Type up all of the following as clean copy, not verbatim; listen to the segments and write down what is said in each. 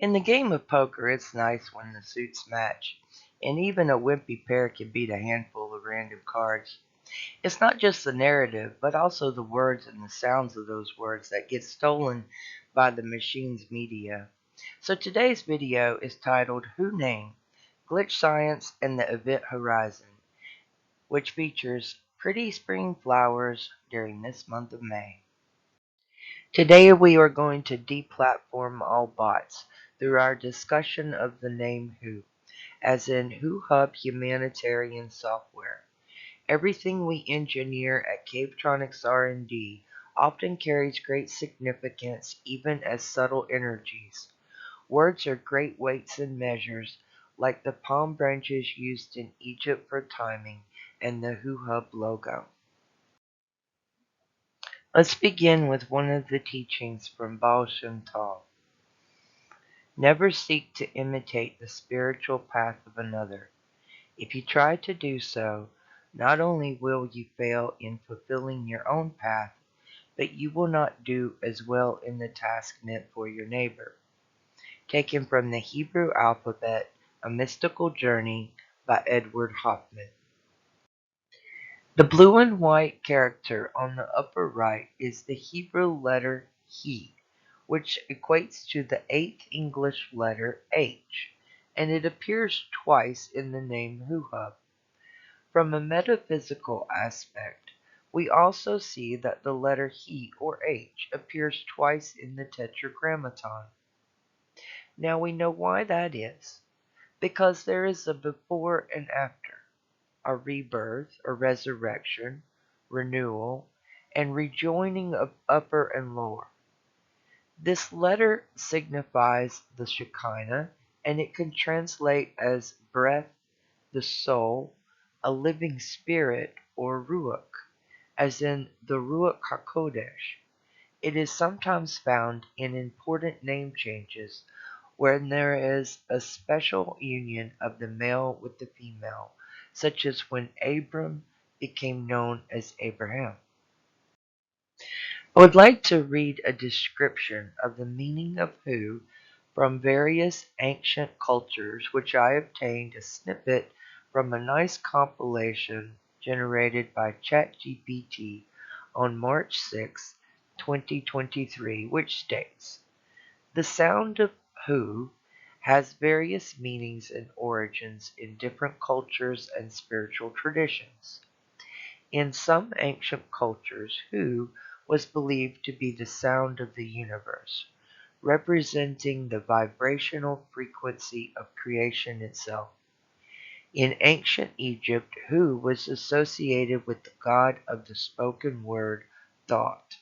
In the game of poker, it's nice when the suits match, and even a wimpy pair can beat a handful of random cards. It's not just the narrative, but also the words and the sounds of those words that get stolen by the machine's media. So today's video is titled Who Named? Glitch Science and the Event Horizon, which features pretty spring flowers during this month of May. Today we are going to deplatform all bots through our discussion of the name Who, as in Who Hub Humanitarian Software. Everything we engineer at Cavetronics R&D often carries great significance even as subtle energies. Words are great weights and measures, like the palm branches used in Egypt for timing and the Who Hub logo. Let's begin with one of the teachings from Baal Shem Tov. Never seek to imitate the spiritual path of another. If you try to do so, not only will you fail in fulfilling your own path, but you will not do as well in the task meant for your neighbor. Taken from the Hebrew alphabet, A Mystical Journey by Edward Hoffman. The blue and white character on the upper right is the Hebrew letter He, which equates to the 8th English letter H, and it appears twice in the name Huhub. From a metaphysical aspect, we also see that the letter He or H appears twice in the Tetragrammaton. Now we know why that is, because there is a before and after. A rebirth, a resurrection, renewal, and rejoining of upper and lower. This letter signifies the Shekinah, and it can translate as breath, the soul, a living spirit, or Ruach, as in the Ruach HaKodesh. It is sometimes found in important name changes when there is a special union of the male with the female, such as when Abram became known as Abraham. I would like to read a description of the meaning of Who from various ancient cultures, which I obtained a snippet from a nice compilation generated by ChatGPT on March 6, 2023, which states, "The sound of Who has various meanings and origins in different cultures and spiritual traditions. In some ancient cultures, Who was believed to be the sound of the universe, representing the vibrational frequency of creation itself. In ancient Egypt, Who was associated with the god of the spoken word, thought,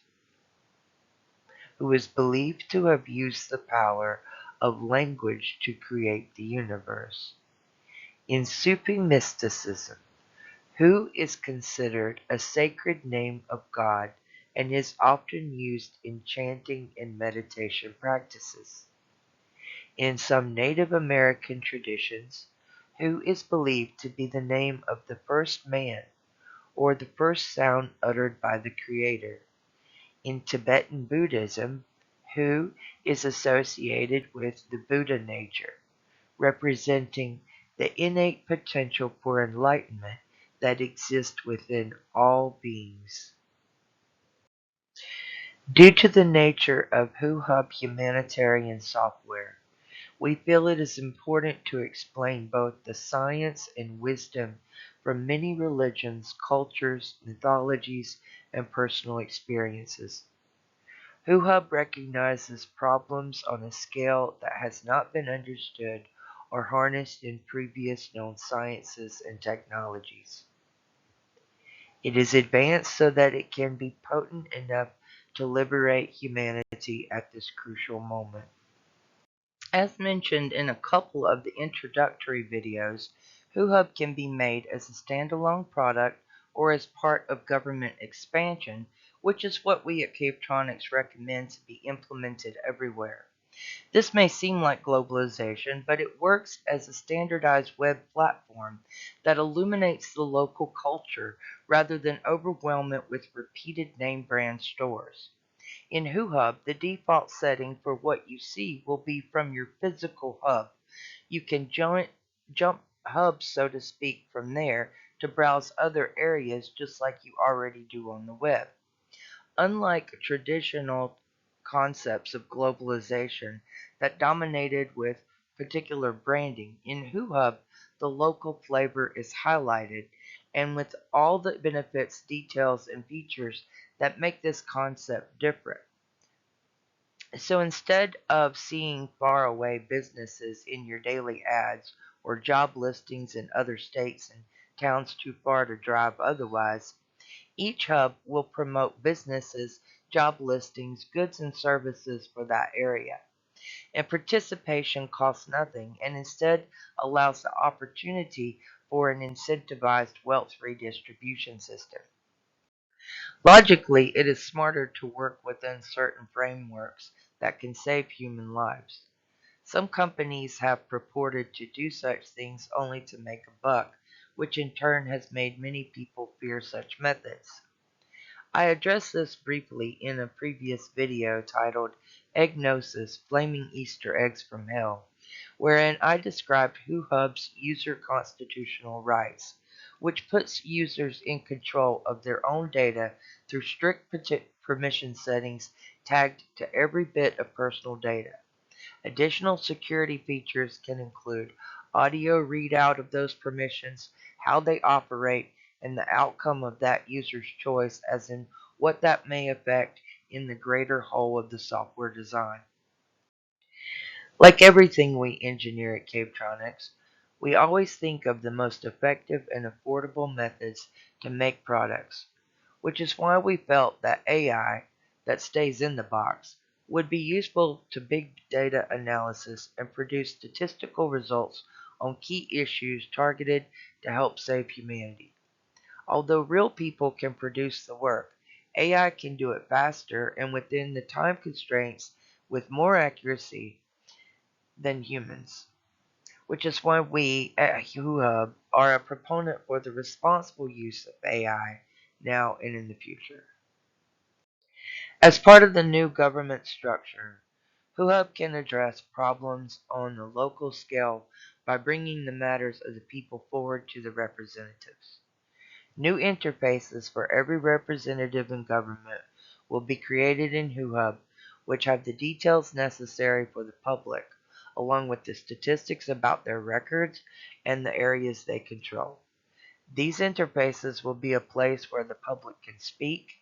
who is believed to have used the power of language to create the universe. In Sufi mysticism, Who is considered a sacred name of God and is often used in chanting and meditation practices. In some Native American traditions, Who is believed to be the name of the first man or the first sound uttered by the Creator. In Tibetan Buddhism, Who is associated with the Buddha nature, representing the innate potential for enlightenment that exists within all beings. Due to the nature of Who Hub humanitarian software, we feel it is important to explain both the science and wisdom from many religions, cultures, mythologies, and personal experiences. Who Hub recognizes problems on a scale that has not been understood or harnessed in previous known sciences and technologies. It is advanced so that it can be potent enough to liberate humanity at this crucial moment. As mentioned in a couple of the introductory videos, WhoHub can be made as a standalone product or as part of government expansion, which is what we at Cavetronics recommend to be implemented everywhere. This may seem like globalization, but it works as a standardized web platform that illuminates the local culture rather than overwhelm it with repeated name brand stores. In WhoHub, the default setting for what you see will be from your physical hub. You can jump hubs, so to speak, from there to browse other areas just like you already do on the web. Unlike traditional concepts of globalization that dominated with particular branding, in WhoHub, the local flavor is highlighted and with all the benefits, details, and features that make this concept different. So instead of seeing faraway businesses in your daily ads or job listings in other states and towns too far to drive otherwise, each hub will promote businesses, job listings, goods and services for that area. And participation costs nothing and instead allows the opportunity for an incentivized wealth redistribution system. Logically, it is smarter to work within certain frameworks that can save human lives. Some companies have purported to do such things only to make a buck, which in turn has made many people fear such methods. I addressed this briefly in a previous video titled Eggnosis: Flaming Easter Eggs from Hell, wherein I described WhoHub's user constitutional rights, which puts users in control of their own data through strict permission settings tagged to every bit of personal data. Additional security features can include audio readout of those permissions, how they operate, and the outcome of that user's choice, as in what that may affect in the greater whole of the software design. Like everything we engineer at Cavetronics, we always think of the most effective and affordable methods to make products, which is why we felt that AI, that stays in the box, would be useful to big data analysis and produce statistical results on key issues targeted to help save humanity. Although real people can produce the work, AI can do it faster and within the time constraints with more accuracy than humans, which is why we at WhoHub are a proponent for the responsible use of AI now and in the future. As part of the new government structure, WhoHub can address problems on the local scale by bringing the matters of the people forward to the representatives. New interfaces for every representative in government will be created in WhoHub, which have the details necessary for the public, along with the statistics about their records and the areas they control. These interfaces will be a place where the public can speak,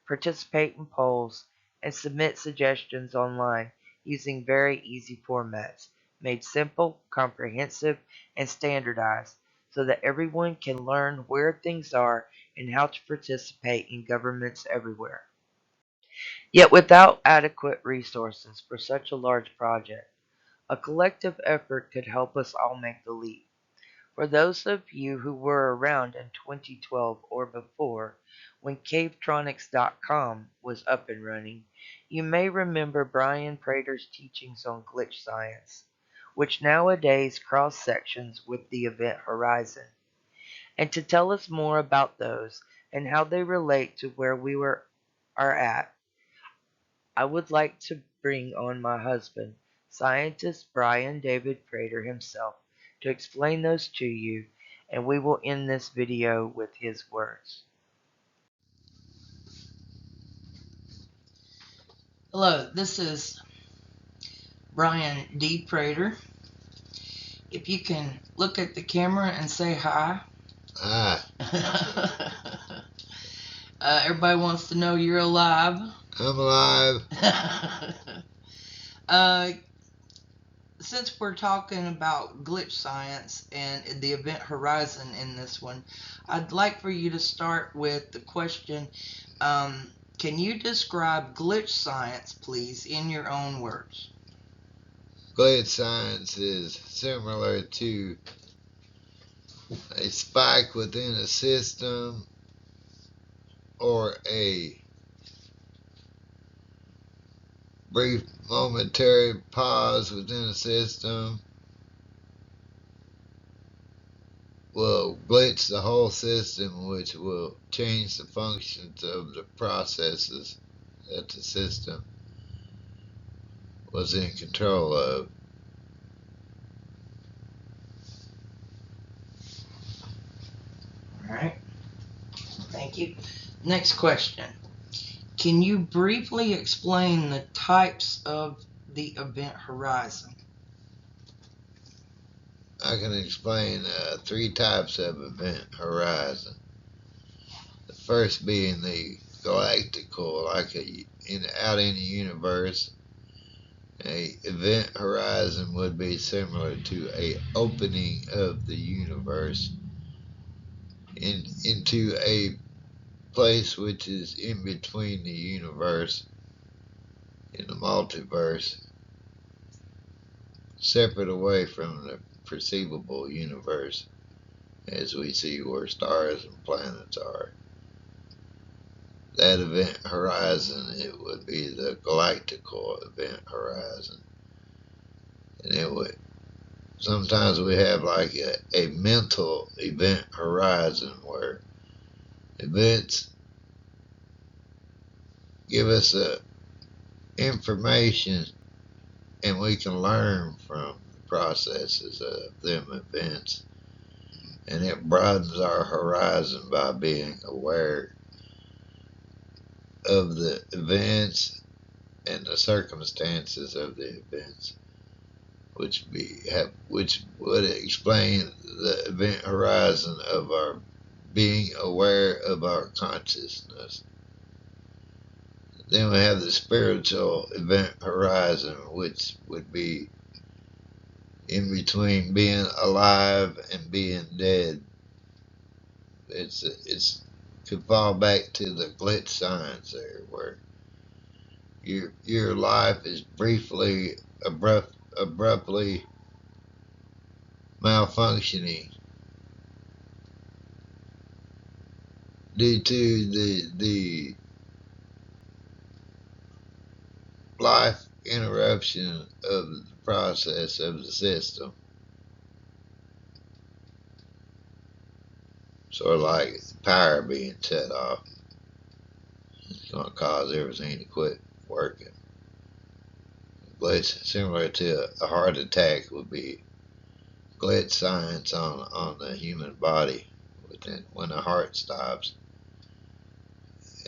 participate in polls, and submit suggestions online using very easy formats, made simple, comprehensive, and standardized so that everyone can learn where things are and how to participate in governments everywhere. Yet without adequate resources for such a large project, a collective effort could help us all make the leap. For those of you who were around in 2012 or before, when Cavetronics.com was up and running, you may remember Brian Prater's teachings on glitch science, which nowadays cross sections with the event horizon. And to tell us more about those and how they relate to where are at, I would like to bring on my husband, scientist Brian David Prater himself, to explain those to you, and we will end this video with his words. Hello, this is Brian D Prater. If you can look at the camera and say hi. Hi. Everybody wants to know you're alive. I'm alive. Since we're talking about glitch science and the event horizon in this one, I'd like for you to start with the question, can you describe glitch science, please, in your own words? Glitch science is similar to a spike within a system or a brief momentary pause within a system will glitch the whole system, which will change the functions of the processes at the system. was in control of. All right. Thank you. Next question. Can you briefly explain the types of the event horizon? I can explain 3 types of event horizon. The first being the galactical, like out in the universe. A event horizon would be similar to a opening of the universe into a place which is in between the universe in the multiverse, separate away from the perceivable universe as we see where stars and planets are. That event horizon, it would be the galactical event horizon. And it would, sometimes we have like a mental event horizon where events give us information and we can learn from the processes of them events. And it broadens our horizon by being aware of the events and the circumstances of the events, which would explain the event horizon of our being aware of our consciousness. Then we have the spiritual event horizon, which would be in between being alive and being dead. It's could fall back to the glitch signs there, where your life is briefly abruptly malfunctioning due to the life interruption of the process of the system. Sort of like the power being shut off. It's going to cause everything to quit working. Glitch, similar to a heart attack, would be glitch signs on the human body when the heart stops.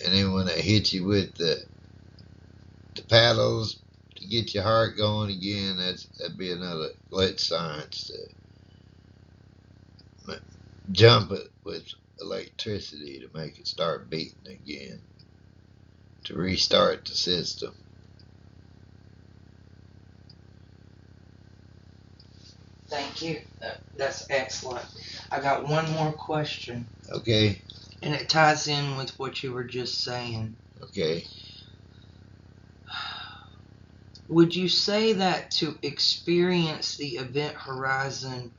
And then when they hit you with the paddles to get your heart going again, that'd be another glitch signs to jump it with electricity to make it start beating again, to restart the system. Thank you. That's excellent. I got one more question. Okay. And it ties in with what you were just saying. Okay. Would you say that to experience the event horizon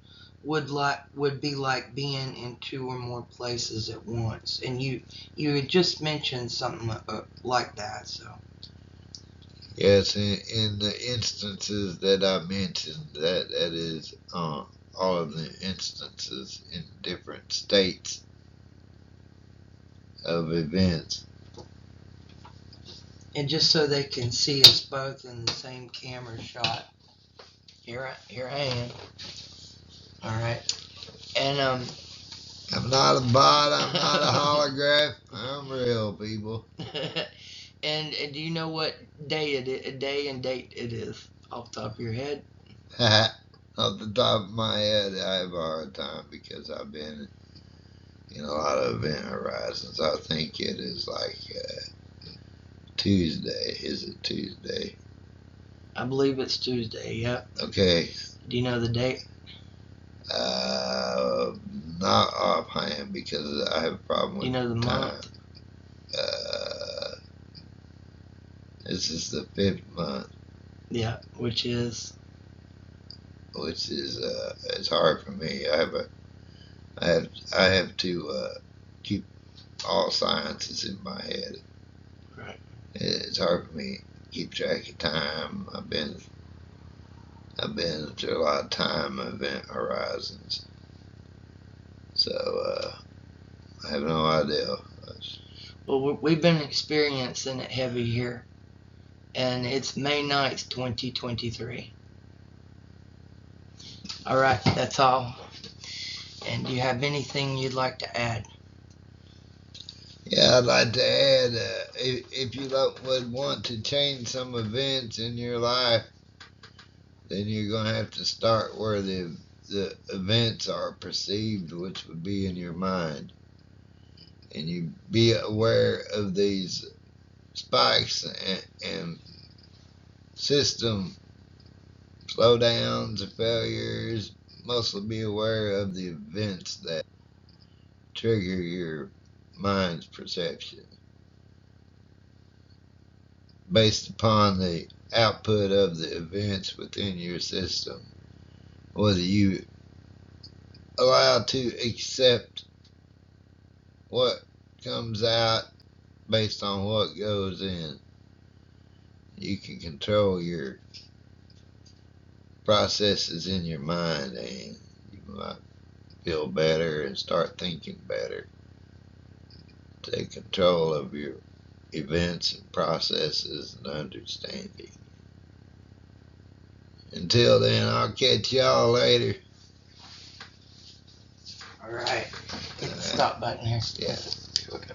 would be like being in 2 or more places at once? And you had just mentioned something like that. So yes, in the instances that I mentioned, that is all of the instances in different states of events. And just so they can see us both in the same camera shot, here I am. All right, and I'm not a bot. I'm not a holograph. I'm real, people. and do you know what day and date it is off the top of your head? Off the top of my head, I have a hard time because I've been in a lot of event horizons. I think it is like Tuesday. Is it Tuesday? I believe it's Tuesday. Yep. Okay. Do you know the date? Not offhand because I have a problem with Do you know the time. month? This is the 5th month. Yeah, which is it's hard for me. I have to keep all sciences in my head. right. It's hard for me to keep track of time. I've been through a lot of time event horizons, so I have no idea. Well, we've been experiencing it heavy here, and it's May 9th, 2023. All right, that's all. And do you have anything you'd like to add? Yeah, I'd like to add, if you would want to change some events in your life, then you're going to have to start where the events are perceived, which would be in your mind. And you be aware of these spikes and system slowdowns or failures. Mostly be aware of the events that trigger your mind's perception based upon the output of the events within your system. Whether you allow to accept what comes out based on what goes in, you can control your processes in your mind, and you might feel better and start thinking better. Take control of your events and processes and understanding. Until then, I'll catch y'all later. All right. Hit the stop button here. Yeah. Okay.